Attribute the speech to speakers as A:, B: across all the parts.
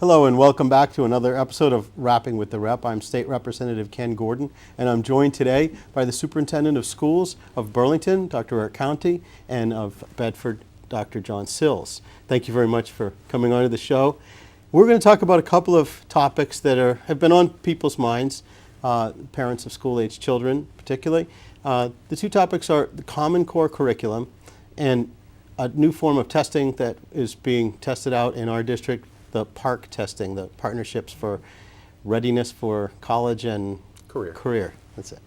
A: Hello and welcome back to another episode of Rapping with the Rep. I'm State Representative Ken Gordon, and I'm joined today by the Superintendent of Schools of Burlington, Dr. Eric County, and of Bedford, Dr. John Sills. Thank you very much for coming on to the show. We're going to talk about a couple of topics that have been on people's minds, parents of school-age children particularly. The two topics are the Common Core curriculum and a new form of testing that is being tested out in our district, the PARC testing, the Partnerships for Readiness for College and Career. That's it.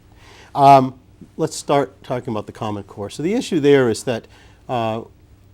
A: Let's start talking about the Common Core. So the issue there is that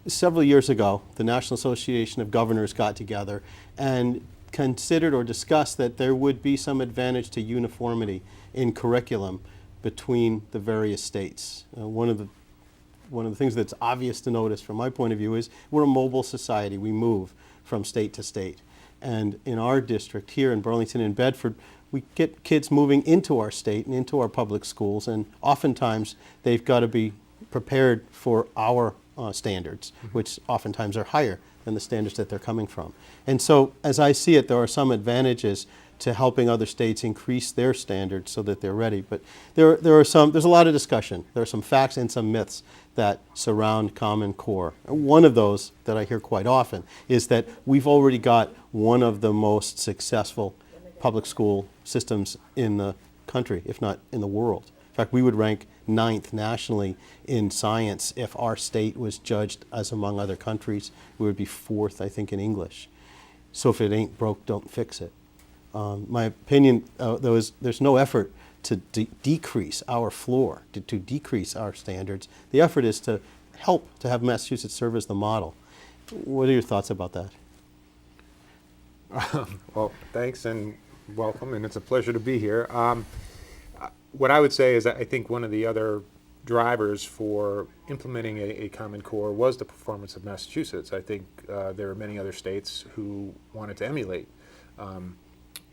A: several years ago, the National Association of Governors got together and considered or discussed that there would be some advantage to uniformity in curriculum between the various states. One of the things that's obvious to notice from my point of view is we're a mobile society. We move from state to state. And in our district here in Burlington and Bedford, we get kids moving into our state and into our public schools, and oftentimes they've got to be prepared for our standards, which oftentimes are higher than the standards that they're coming from. And so, as I see it, there are some advantages to helping other states increase their standards so that they're ready. But there's a lot of discussion. There are some facts and some myths that surround Common Core. One of those that I hear quite often is that we've already got one of the most successful public school systems in the country, if not in the world. In fact, we would rank 9th nationally in science if our state was judged as among other countries. We would be 4th, I think, in English. So if it ain't broke, don't fix it. My opinion, though, is there's no effort to decrease our floor, to decrease our standards. The effort is to help to have Massachusetts serve as the model. What are your thoughts about that?
B: Well, thanks and welcome, and it's a pleasure to be here. What I would say is that I think one of the other drivers for implementing a Common Core was the performance of Massachusetts. I think there are many other states who wanted to emulate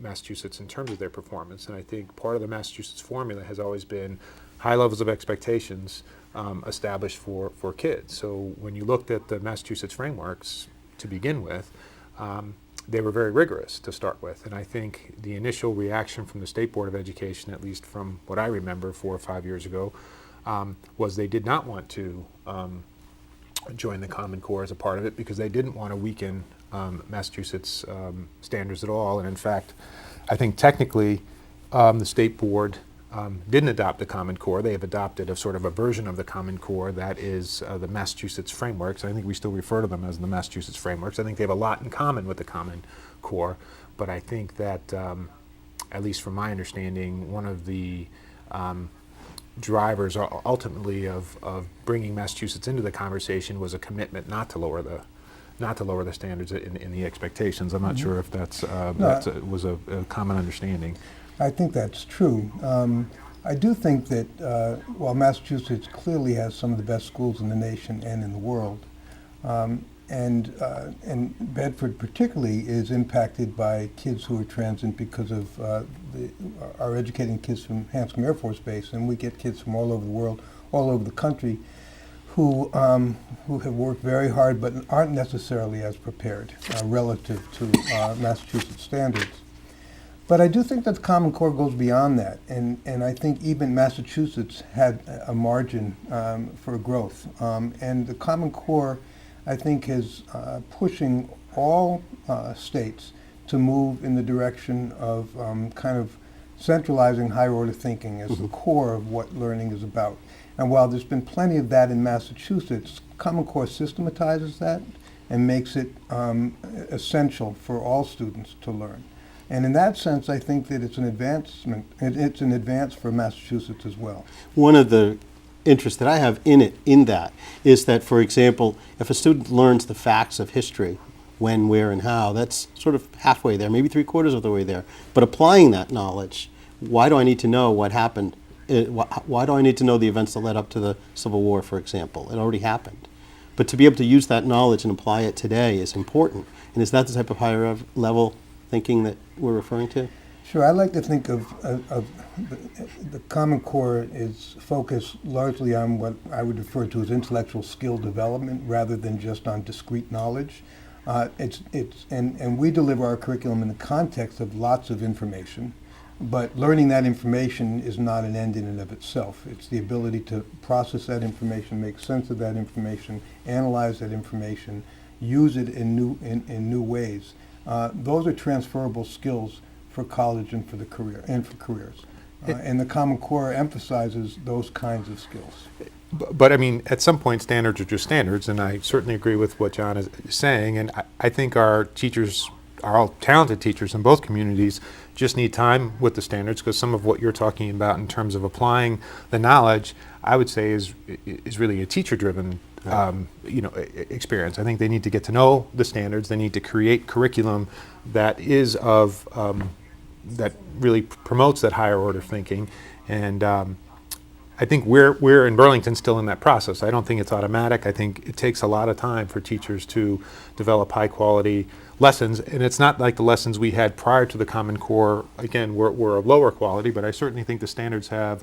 B: Massachusetts in terms of their performance, and I think part of the Massachusetts formula has always been high levels of expectations established for kids. So when you looked at the Massachusetts frameworks to begin with, they were very rigorous to start with, and I think the initial reaction from the State Board of Education, at least from what I remember 4 or 5 years ago, was they did not want to join the Common Core as a part of it because they didn't want to weaken Massachusetts standards at all. And in fact, I think technically the State Board didn't adopt the Common Core. They have adopted a sort of a version of the Common Core that is the Massachusetts frameworks. I think we still refer to them as the Massachusetts frameworks. I think they have a lot in common with the Common Core, but I think that, at least from my understanding, one of the drivers ultimately of bringing Massachusetts into the conversation was a commitment not to lower the standards in the expectations. I'm not sure if that was a common understanding.
C: I think that's true. I do think that while Massachusetts clearly has some of the best schools in the nation and in the world, and Bedford particularly is impacted by kids who are transient because of our educating kids from Hanscom Air Force Base, and we get kids from all over the world, all over the country, who have worked very hard but aren't necessarily as prepared relative to Massachusetts standards. But I do think that the Common Core goes beyond that, and I think even Massachusetts had a margin for growth. And the Common Core, I think, is pushing all states to move in the direction of kind of centralizing higher order thinking as the core of what learning is about. And while there's been plenty of that in Massachusetts, Common Core systematizes that and makes it essential for all students to learn. And in that sense, I think that it's an advancement. It's an advance for Massachusetts as well.
A: One of the interests that I have in that is that, for example, if a student learns the facts of history, when, where, and how, that's sort of halfway there, maybe 3/4 of the way there. But applying that knowledge, why do I need to know what happened? Why do I need to know the events that led up to the Civil War, for example? It already happened. But to be able to use that knowledge and apply it today is important. And is that the type of higher level thinking that we're referring to?
C: Sure, I like to think of the Common Core is focused largely on what I would refer to as intellectual skill development rather than just on discrete knowledge. And we deliver our curriculum in the context of lots of information, but learning that information is not an end in and of itself. It's the ability to process that information, make sense of that information, analyze that information, use it in new ways. Those are transferable skills for college and for the career and for careers. And the Common Core emphasizes those kinds of skills.
B: But I mean, at some point, standards are just standards, and I certainly agree with what John is saying. And I think our teachers, our talented teachers in both communities, just need time with the standards, because some of what you're talking about in terms of applying the knowledge, I would say is really a teacher-driven experience. I think they need to get to know the standards. They need to create curriculum that is of that really promotes that higher order thinking, and I think we're in Burlington still in that process. I don't think it's automatic. I think it takes a lot of time for teachers to develop high quality lessons, and it's not like the lessons we had prior to the Common Core, again, were of lower quality, but I certainly think the standards have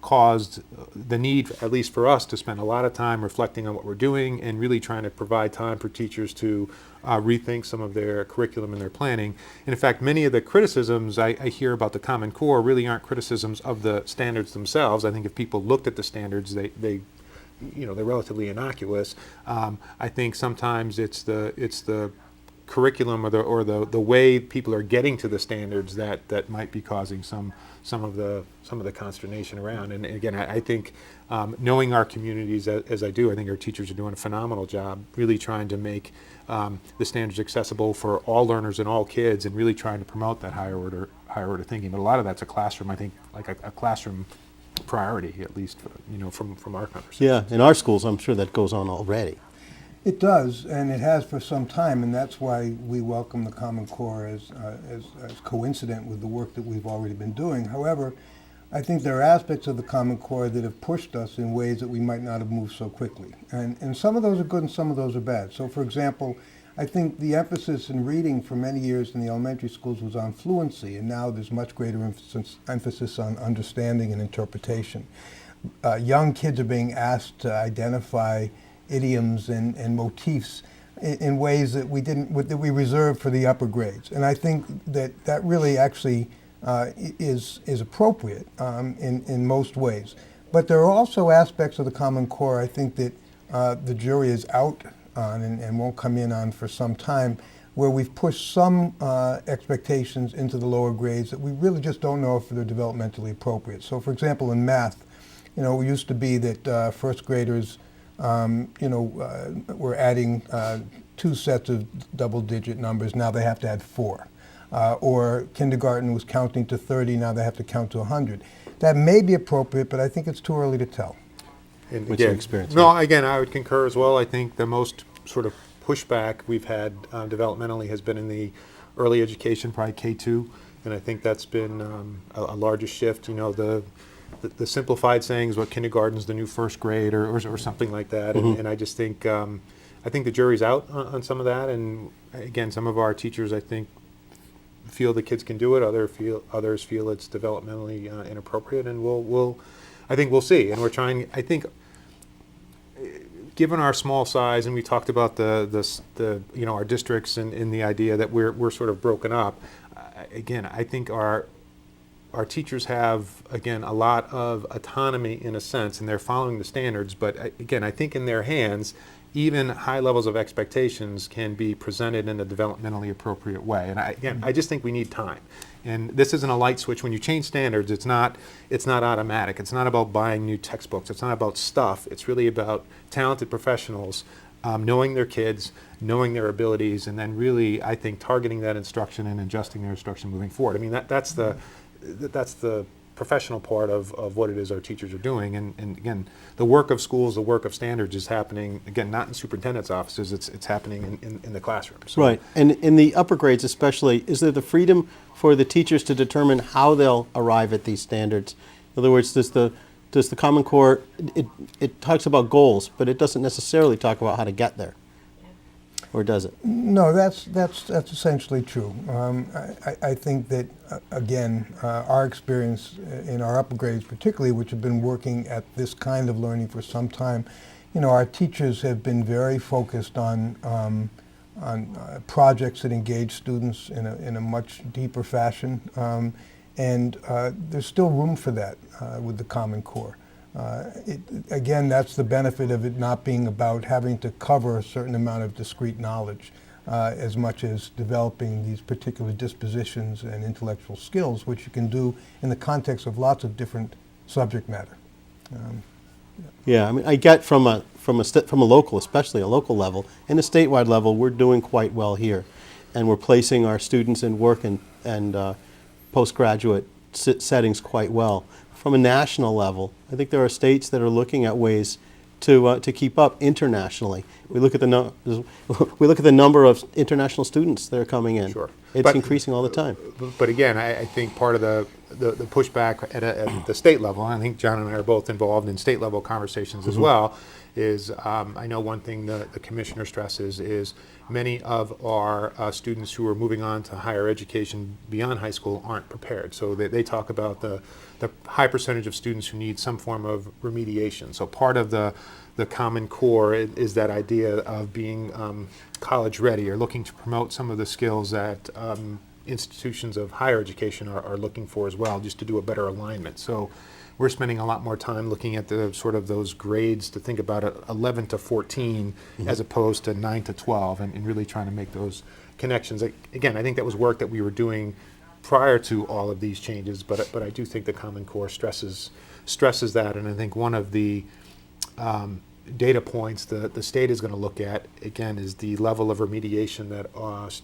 B: caused the need, at least for us, to spend a lot of time reflecting on what we're doing and really trying to provide time for teachers to rethink some of their curriculum and their planning. And in fact, many of the criticisms I hear about the Common Core really aren't criticisms of the standards themselves. I think if people looked at the standards, they're relatively innocuous. I think sometimes it's the curriculum or the way people are getting to the standards that might be causing some of the consternation around. And again, I think knowing our communities as I do, I think our teachers are doing a phenomenal job really trying to make the standards accessible for all learners and all kids, and really trying to promote that higher order thinking. But a lot of that's a classroom, I think, like a classroom priority, at least from our conversation.
A: Yeah, in our schools, I'm sure that goes on already.
C: It does, and it has for some time, and that's why we welcome the Common Core as coincident with the work that we've already been doing. However, I think there are aspects of the Common Core that have pushed us in ways that we might not have moved so quickly. And some of those are good and some of those are bad. So for example, I think the emphasis in reading for many years in the elementary schools was on fluency, and now there's much greater emphasis on understanding and interpretation. Young kids are being asked to identify idioms and motifs in ways that we reserved for the upper grades, and I think that really actually is appropriate in most ways. But there are also aspects of the Common Core I think that the jury is out on and won't come in on for some time, where we've pushed some expectations into the lower grades that we really just don't know if they're developmentally appropriate. So, for example, in math, it used to be that first graders we're adding 2 sets of double-digit numbers. Now they have to add 4. Or kindergarten was counting to 30. Now they have to count to 100. That may be appropriate, but I think it's too early to tell.
B: And
A: What's your experience?
B: No, again, I would concur as well. I think the most sort of pushback we've had developmentally has been in the early education, probably K2, and I think that's been a larger shift. The simplified sayings, what kindergarten's the new first grade or something like that. Mm-hmm. And I just think I think the jury's out on some of that. And again, some of our teachers, I think, feel the kids can do it. Others feel it's developmentally inappropriate. And I think we'll see. And we're trying. I think, given our small size, and we talked about our districts and the idea that we're sort of broken up. Again, I think our teachers have, again, a lot of autonomy in a sense, and they're following the standards. But again, I think in their hands, even high levels of expectations can be presented in a developmentally appropriate way. And I just think we need time. And this isn't a light switch. When you change standards, it's not automatic. It's not about buying new textbooks. It's not about stuff. It's really about talented professionals knowing their kids, knowing their abilities, and then really, I think, targeting that instruction and adjusting their instruction moving forward. I mean, that's the professional part of what it is our teachers are doing. And again, the work of schools, the work of standards is happening, again, not in superintendent's offices, it's happening in the classroom. So,
A: right, and in the upper grades especially, is there the freedom for the teachers to determine how they'll arrive at these standards? In other words, does the Common Core, it talks about goals, but it doesn't necessarily talk about how to get there. Or does it?
C: No, that's essentially true. I think that, again, our experience in our upper grades particularly, which have been working at this kind of learning for some time, our teachers have been very focused on projects that engage students in a much deeper fashion. And there's still room for that with the Common Core. Again, that's the benefit of it not being about having to cover a certain amount of discrete knowledge as much as developing these particular dispositions and intellectual skills, which you can do in the context of lots of different subject matter.
A: Yeah, I mean, I get from a local, especially a local level, and a statewide level, we're doing quite well here, and we're placing our students in work and postgraduate settings quite well. From a national level, I think there are states that are looking at ways to keep up internationally. We look at the number of international students that are coming in.
B: Sure.
A: It's increasing all the time.
B: But again, I think part of the pushback at the state level, and I think John and I are both involved in state level conversations as well, is I know one thing the commissioner stresses is many of our students who are moving on to higher education beyond high school aren't prepared. So they talk about the high percentage of students who need some form of remediation. So part of the Common Core is that idea of being college ready, or looking to promote some of the skills that institutions of higher education are looking for as well, just to do a better alignment. So we're spending a lot more time looking at the sort of those grades to think about 11 to 14 as opposed to 9 to 12, and really trying to make those connections. Again, I think that was work that we were doing prior to all of these changes, but I do think the Common Core stresses that, and I think one of the data points the state is going to look at, again, is the level of remediation that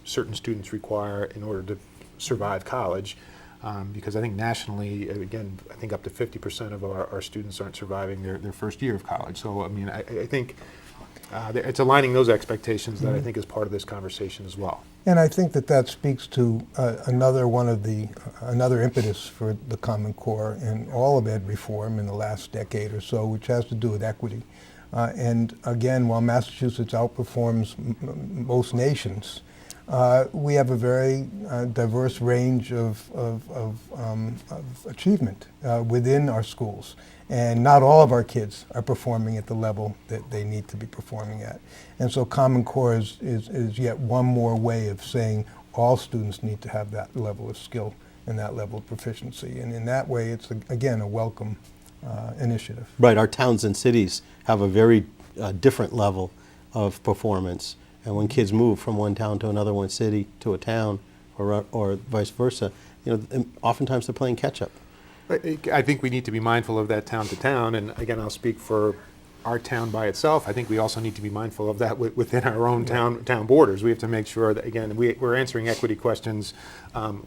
B: certain students require in order to survive college. Because I think nationally, again, I think up to 50% of our students aren't surviving their first year of college. So, I mean, I think it's aligning those expectations that I think is part of this conversation as well.
C: And I think that speaks to another impetus for the Common Core and all of ed reform in the last decade or so, which has to do with equity. And again, while Massachusetts outperforms most nations, we have a very diverse range of achievement within our schools. And not all of our kids are performing at the level that they need to be performing at. And so Common Core is yet one more way of saying all students need to have that level of skill and that level of proficiency. And in that way, it's, again, a welcome initiative.
A: Right, our towns and cities have a very different level of performance. And when kids move from one town to another, one city to a town, or vice versa, oftentimes they're playing catch up.
B: I think we need to be mindful of that town to town, and again, I'll speak for our town by itself. I think we also need to be mindful of that within our own town borders. We have to make sure that, again, we're answering equity questions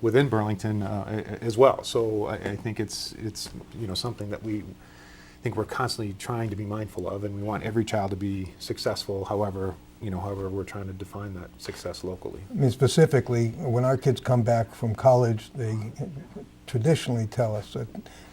B: within Burlington as well. So I think it's something that we think we're constantly trying to be mindful of, and we want every child to be successful. However we're trying to define that success locally.
C: I mean, specifically, when our kids come back from college, they traditionally tell us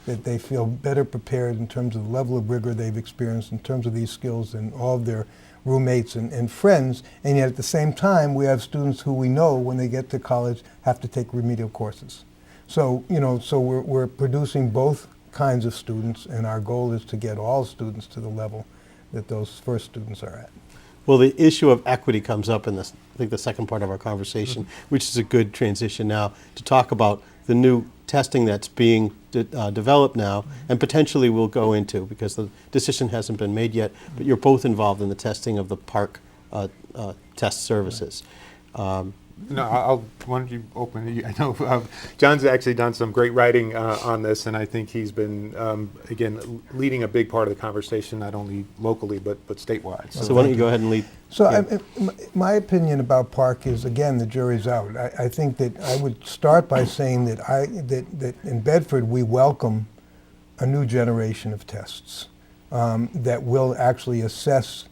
C: that they feel better prepared in terms of the level of rigor they've experienced in terms of these skills than all of their roommates and friends. And yet at the same time, we have students who we know when they get to college have to take remedial courses. So, we're producing both kinds of students, and our goal is to get all students to the level that those first students are at.
A: Well, the issue of equity comes up in this, I think, the second part of our conversation, which is a good transition now to talk about the new testing that's being developed now, and potentially we'll go into, because the decision hasn't been made yet, but you're both involved in the testing of the PARC test services.
B: No, why don't you open it? I know John's actually done some great writing on this, and I think he's been, again, leading a big part of the conversation, not only locally, but statewide.
A: So why don't you go ahead and lead?
C: So my opinion about PARC is, again, the jury's out. I think that I would start by saying that in Bedford we welcome a new generation of tests that will actually assess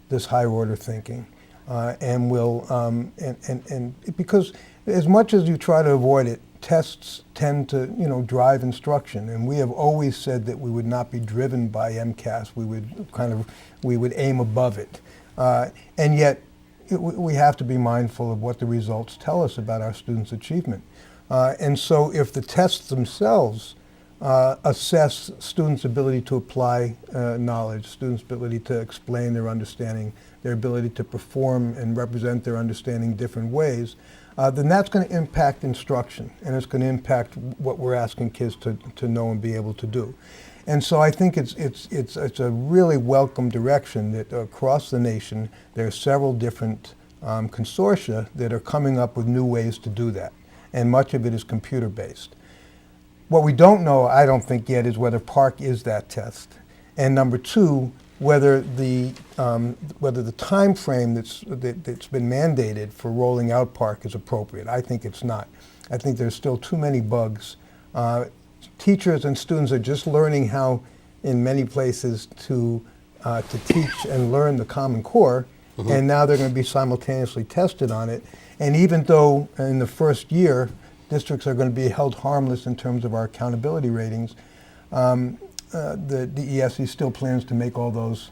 C: this higher order thinking. And will, and because as much as you try to avoid it, tests tend to, drive instruction. And we have always said that we would not be driven by MCAS. We would aim above it. And yet, we have to be mindful of what the results tell us about our students' achievement. And so if the tests themselves assess students' ability to apply knowledge, students' ability to explain their understanding, their ability to perform and represent their understanding different ways, then that's going to impact instruction, and it's going to impact what we're asking kids to know and be able to do. And so I think it's a really welcome direction that across the nation there are several different consortia that are coming up with new ways to do that, and much of it is computer-based. What we don't know, I don't think yet, is whether PARCC is that test, and number two, whether the time frame that's been mandated for rolling out PARCC is appropriate. I think it's not. I think there's still too many bugs. Teachers and students are just learning how, in many places, to teach and learn the Common Core, and now they're going to be simultaneously tested on it. And even though in the first year districts are going to be held harmless in terms of our accountability ratings, the ESE still plans to make all those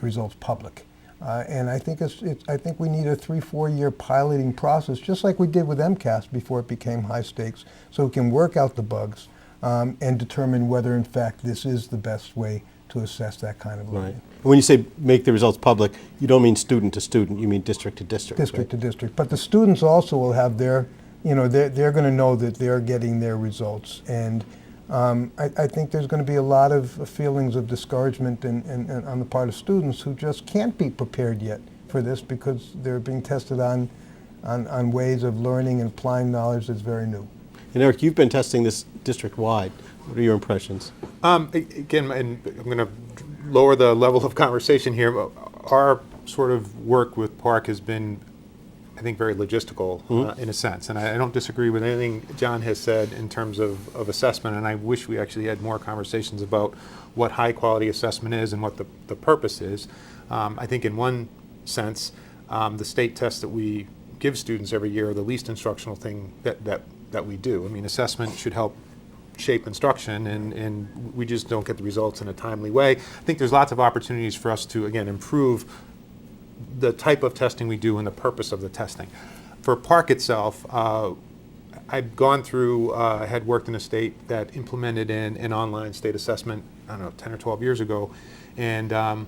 C: results public. And I think I think we need a 3-4 year piloting process, just like we did with MCAS before it became high stakes, so we can work out the bugs and determine whether, in fact, this is the best way to assess that kind of learning.
A: Right. When you say make the results public, you don't mean student to student, you mean district to district.
C: District
A: right?
C: to district. But the students also will have their, they're going to know that they're getting their results. And I think there's going to be a lot of feelings of discouragement and on the part of students who just can't be prepared yet for this because they're being tested on ways of learning and applying knowledge that's very new.
A: And Eric, you've been testing this district-wide. What are your impressions?
B: Again, and I'm going to lower the level of conversation here. Our sort of work with PARCC has been, I think, very logistical in a sense. And I don't disagree with anything John has said in terms of assessment. And I wish we actually had more conversations about what high-quality assessment is and what the purpose is. I think in one sense, the state tests that we give students every year are the least instructional thing that we do. I mean, assessment should help shape instruction, and we just don't get the results in a timely way. I think there's lots of opportunities for us to, again, improve the type of testing we do and the purpose of the testing. For PARCC itself, I've gone through, I had worked in a state that implemented an online state assessment, I don't know, 10 or 12 years ago, and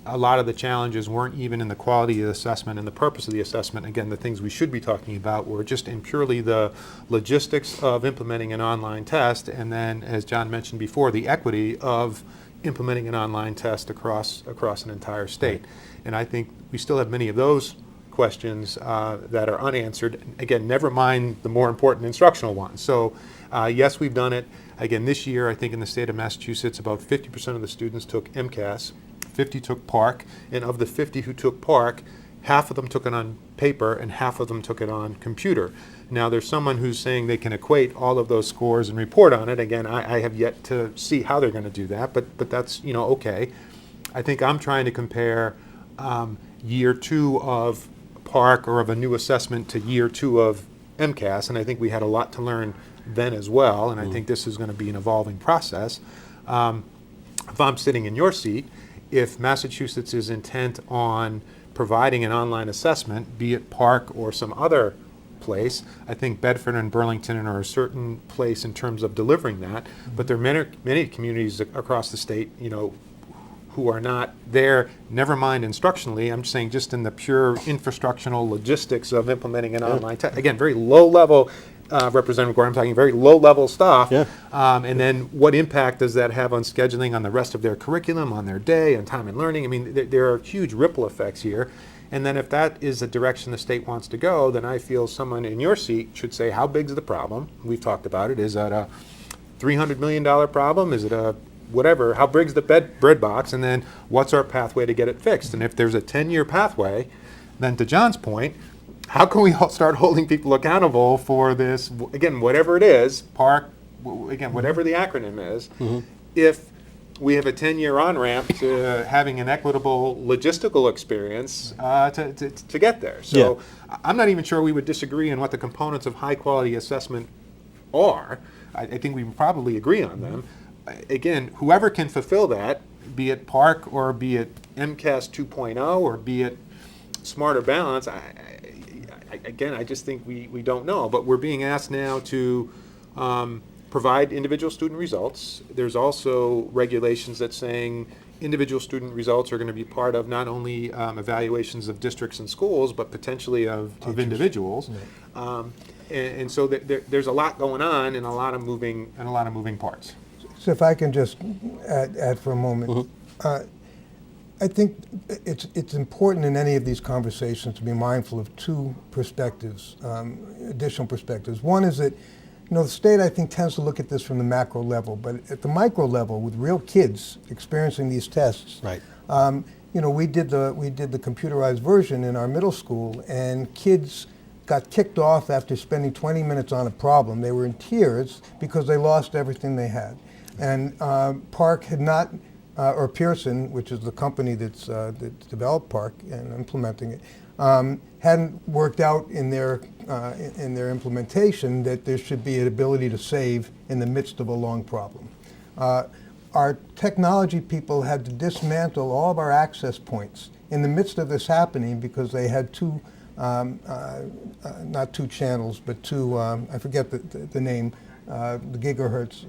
B: a lot of the challenges weren't even in the quality of the assessment and the purpose of the assessment. Again, the things we should be talking about were just in purely the logistics of implementing an online test, and then, as John mentioned before, the equity of implementing an online test across an entire state. And I think we still have many of those questions that are unanswered. Again, never mind the more important instructional ones. So yes, we've done it. Again, this year, I think in the state of Massachusetts, about 50% of the students took MCAS, 50 took PARCC, and of the 50 who took PARCC, half of them took it on paper and half of them took it on computer. Now, there's someone who's saying they can equate all of those scores and report on it. Again, I have yet to see how they're going to do that, but that's, okay. I think I'm trying to compare year 2 of PARCC or of a new assessment to year 2 of MCAS, and I think we had a lot to learn then as well, and I think this is going to be an evolving process. If I'm sitting in your seat, if Massachusetts is intent on providing an online assessment, be it PARCC or some other place, I think Bedford and Burlington are a certain place in terms of delivering that, but there are many communities across the state, who are not there, never mind instructionally, I'm just saying just in the pure infrastructural logistics of implementing an online test. Again, very low level, Representative Gore, I'm talking very low level stuff.
A: Yeah.
B: And then what impact does that have on scheduling, on the rest of their curriculum, on their day, on time and learning? I mean, there are huge ripple effects here. And then if that is the direction the state wants to go, then I feel someone in your seat should say, how big is the problem? We've talked about it. Is that a $300 million problem? Is it a whatever? How big's the bread box? And then what's our pathway to get it fixed? And if there's a 10-year pathway, then to John's point, how can we start holding people accountable for this, again, whatever it is, PARCC, again, whatever the acronym is, if we have a 10-year on-ramp to having an equitable logistical experience to get there. So I'm not even sure we would disagree on what the components of high-quality assessment are. I think we would probably agree on them. Again, whoever can fulfill that, be it PARCC or be it MCAS 2.0 or be it Smarter Balance, again, I just think we don't know. But we're being asked now to provide individual student results. There's also regulations that saying individual student results are going to be part of not only evaluations of districts and schools, but potentially of individuals. And so there's a lot going on and a lot of moving parts.
C: So if I can just add for a moment. I think it's important in any of these conversations to be mindful of two perspectives, additional perspectives. One is that, the state, I think, tends to look at this from the macro level, but at the micro level, with real kids experiencing these tests,
A: Right.
C: we did the computerized version in our middle school, and kids got kicked off after spending 20 minutes on a problem. They were in tears because they lost everything they had. And Park had not, or Pearson, which is the company that's developed Park and implementing it, hadn't worked out in their implementation that there should be an ability to save in the midst of a long problem. Our technology people had to dismantle all of our access points in the midst of this happening because they had not two channels, but two, I forget the name, the gigahertz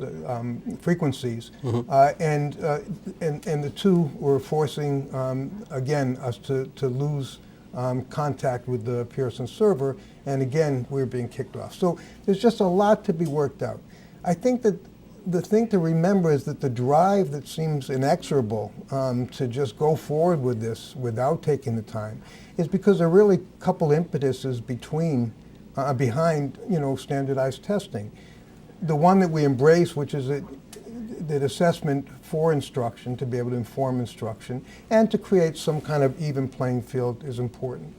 C: frequencies, and the two were forcing again us to lose contact with the Pearson server, and again we were being kicked off. So there's just a lot to be worked out. I think that the thing to remember is that the drive that seems inexorable to just go forward with this without taking the time is because there are really a couple impetuses behind standardized testing. The one that we embrace, which is that assessment for instruction, to be able to inform instruction, and to create some kind of even playing field is important.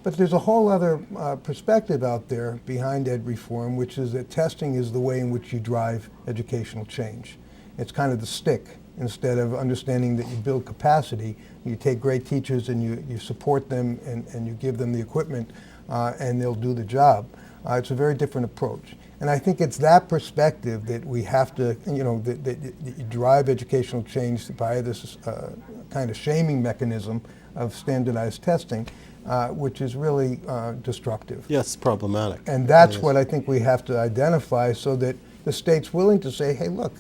C: But there's a whole other perspective out there behind ed reform, which is that testing is the way in which you drive educational change. It's kind of the stick. Instead of understanding that you build capacity, you take great teachers and you support them and you give them the equipment and they'll do the job. It's a very different approach. And I think it's that perspective that we have to, that you drive educational change via this kind of shaming mechanism of standardized testing, which is really destructive.
A: Yes, problematic.
C: And that's what I think we have to identify so that the state's willing to say, hey, look,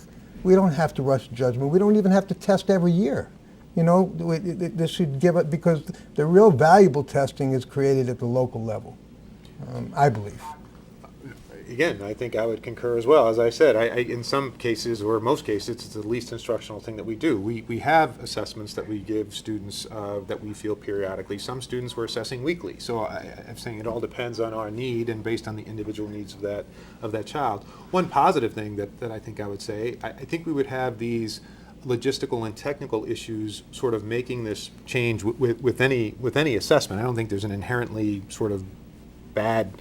C: we don't have to rush to judgment. We don't even have to test every year. This should give it, because the real valuable testing is created at the local level, I believe.
B: Again, I think I would concur as well. As I said, in some cases, or most cases, it's the least instructional thing that we do. We have assessments that we give students that we feel periodically. Some students we're assessing weekly. So I'm saying it all depends on our need and based on the individual needs of that child. One positive thing that I think I would say, I think we would have these logistical and technical issues sort of making this change with any assessment. I don't think there's an inherently sort of bad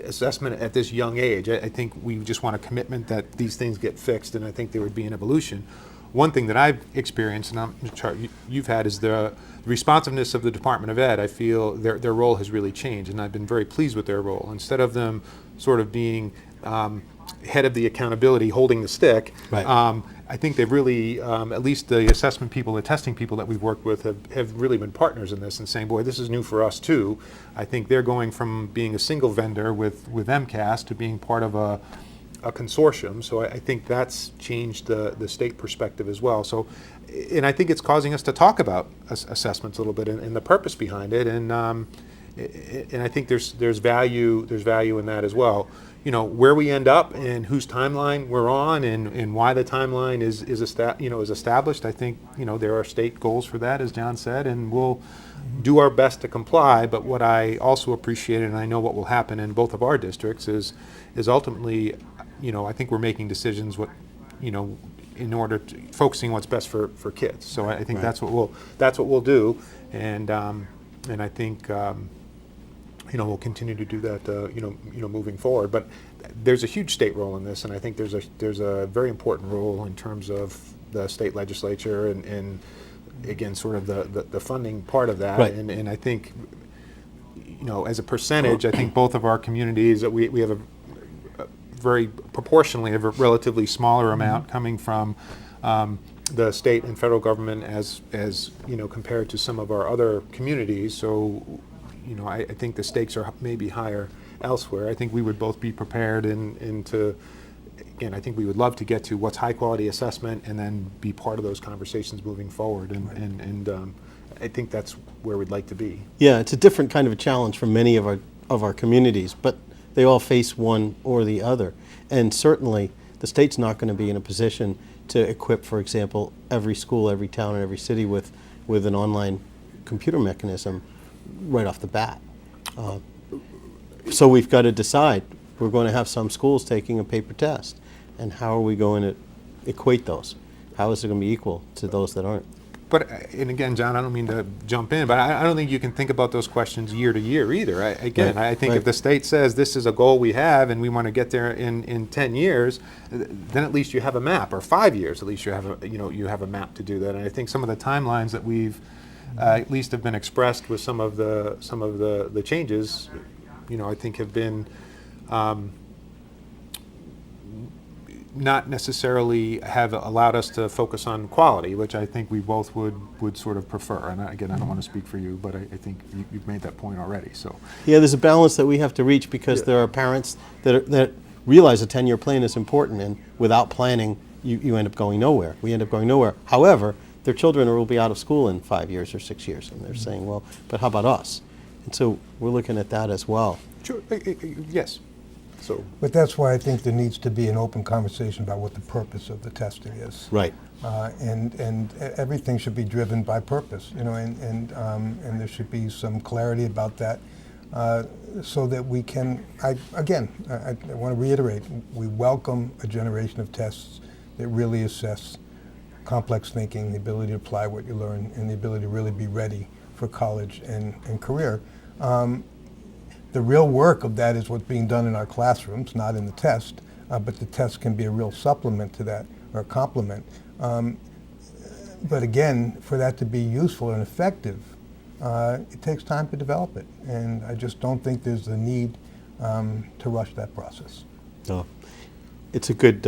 B: assessment at this young age. I think we just want a commitment that these things get fixed, and I think there would be an evolution. One thing that I've experienced, and I'm sure you've had, is the responsiveness of the Department of Ed. I feel their role has really changed, and I've been very pleased with their role. Instead of them sort of being head of the accountability, holding the stick,
A: Right.
B: I think they've really, at least the assessment people, the testing people that we've worked with have really been partners in this and saying, boy, this is new for us too. I think they're going from being a single vendor with MCAS to being part of a consortium. So I think that's changed the state perspective as well. So, and I think it's causing us to talk about assessments a little bit and the purpose behind it. And I think there's value in that as well. Where we end up and whose timeline we're on and why the timeline is established. I think there are state goals for that, as John said, and we'll do our best to comply. But what I also appreciate, and I know what will happen in both of our districts, is ultimately, I think we're making decisions in order to focusing what's best for kids. So I think
A: Right.
B: that's what we'll do, and I think. We'll continue to do that, moving forward. But there's a huge state role in this, and I think there's a very important role in terms of the state legislature and again, sort of the funding part of that.
A: Right.
B: And I think, as a percentage, I think both of our communities, we have a very proportionally a relatively smaller amount coming from the state and federal government as compared to some of our other communities. So. I think the stakes are maybe higher elsewhere. I think we would both be prepared into, again, I think we would love to get to what's high quality assessment and then be part of those conversations moving forward. And I think that's where we'd like to be.
A: Yeah, it's a different kind of a challenge for many of our communities, but they all face one or the other. And certainly, the state's not going to be in a position to equip, for example, every school, every town, and every city with an online computer mechanism right off the bat. So we've got to decide. We're going to have some schools taking a paper test, and how are we going to equate those? How is it going to be equal to those that aren't?
B: But, and again, John, I don't mean to jump in, but I don't think you can think about those questions year to year either. I think if the state says this is a goal we have and we want to get there in 10 years, then at least you have a map, or 5 years, at least you have you have a map to do that. And I think some of the timelines that we've at least have been expressed with some of the changes, I think have been not necessarily have allowed us to focus on quality, which I think we both would sort of prefer. And again, I don't want to speak for you, but I think you've made that point already. So
A: yeah, there's a balance that we have to reach, because there are parents that realize a 10-year plan is important, and without planning, you end up going nowhere. We end up going nowhere. However, their children will be out of school in 5 years or 6 years, and they're saying, well, but how about us? And so we're looking at that as well.
B: sure, yes. So,
C: But that's why I think there needs to be an open conversation about what the purpose of the testing is.
A: Right.
C: And everything should be driven by purpose, and there should be some clarity about that, so that we can, I want to reiterate, we welcome a generation of tests that really assess complex thinking, the ability to apply what you learn, and the ability to really be ready for college and career. The real work of that is what's being done in our classrooms, not in the test, but the test can be a real supplement to that, or a complement. But again, for that to be useful and effective, it takes time to develop it. And I just don't think there's the need to rush that process.
A: No, it's a good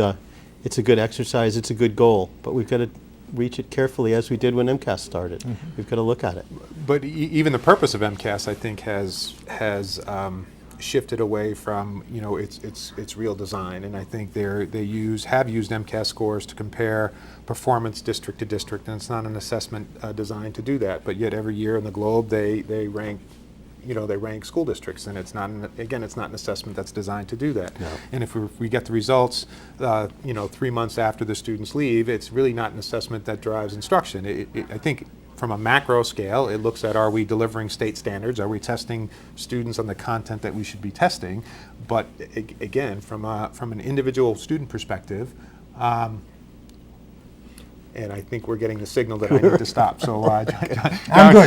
A: exercise. It's a good goal, but we've got to reach it carefully, as we did when MCAS started. Mm-hmm. We've got to look at it.
B: but even the purpose of MCAS, I think, has shifted away from its real design, and I think they have used MCAS scores to compare performance district to district, and it's not an assessment designed to do that. But yet every year in the globe they rank. They rank school districts, and it's not an assessment that's designed to do that.
A: No.
B: And if we get the results, 3 months after the students leave, it's really not an assessment that drives instruction. I think from a macro scale, it looks at, are we delivering state standards? Are we testing students on the content that we should be testing? But again, from an individual student perspective, and I think we're getting the signal that I need to stop. So,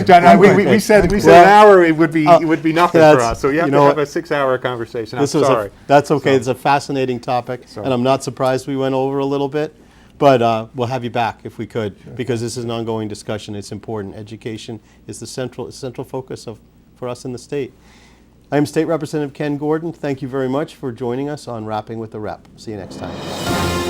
B: John, we said an hour it would be nothing for us. So you have to have a 6-hour conversation. I'm sorry.
A: That's okay. It's a fascinating topic, and I'm not surprised we went over a little bit. But we'll have you back if we could, because this is an ongoing discussion. It's important. Education is the central focus for us in the state. I'm State Representative Ken Gordon. Thank you very much for joining us on Rapping with the Rep. See you next time.